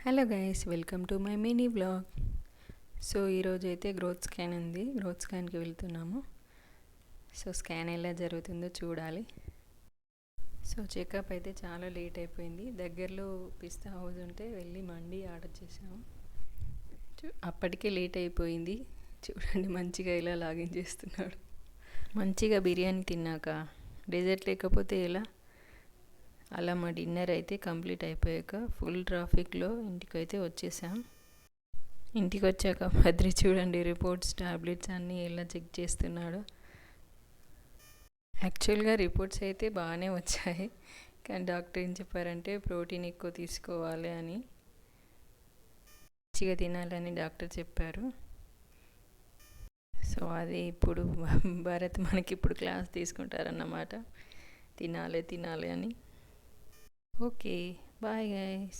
Hello guys, welcome to my mini vlog. So ఈరోజు అయితే growth scan ఉంది. Growth స్కాన్కి వెళ్తున్నాము. సో స్కాన్ ఎలా జరుగుతుందో చూడాలి. సో చెకప్ అయితే చాలా లేట్ అయిపోయింది. దగ్గరలో పిస్తా హౌస్ ఉంటే వెళ్ళి మండి ఆర్డర్ చేసాము. అప్పటికే లేట్ అయిపోయింది. చూడండి మంచిగా ఇలా లాగిన్ చేస్తున్నాడు. మంచిగా బిర్యానీ తిన్నాక డెజర్ట్ లేకపోతే ఎలా? అలా మా డిన్నర్ అయితే కంప్లీట్ అయిపోయాక ఫుల్ ట్రాఫిక్లో ఇంటికైతే వచ్చేసాం. ఇంటికి వచ్చాక బద్రి చూడండి రిపోర్ట్స్, టాబ్లెట్స్ అన్నీ ఎలా చెక్ చేస్తున్నాడు. యాక్చువల్గా రిపోర్ట్స్ అయితే బాగానే వచ్చాయి, కానీ డాక్టర్ ఏం చెప్పారంటే ప్రోటీన్ ఎక్కువ తీసుకోవాలి అని, మంచిగా తినాలని డాక్టర్ చెప్పారు. సో అది ఇప్పుడు భరత్ మనకి ఇప్పుడు క్లాస్ తీసుకుంటారన్నమాట, తినాలి అని. Okay, bye guys.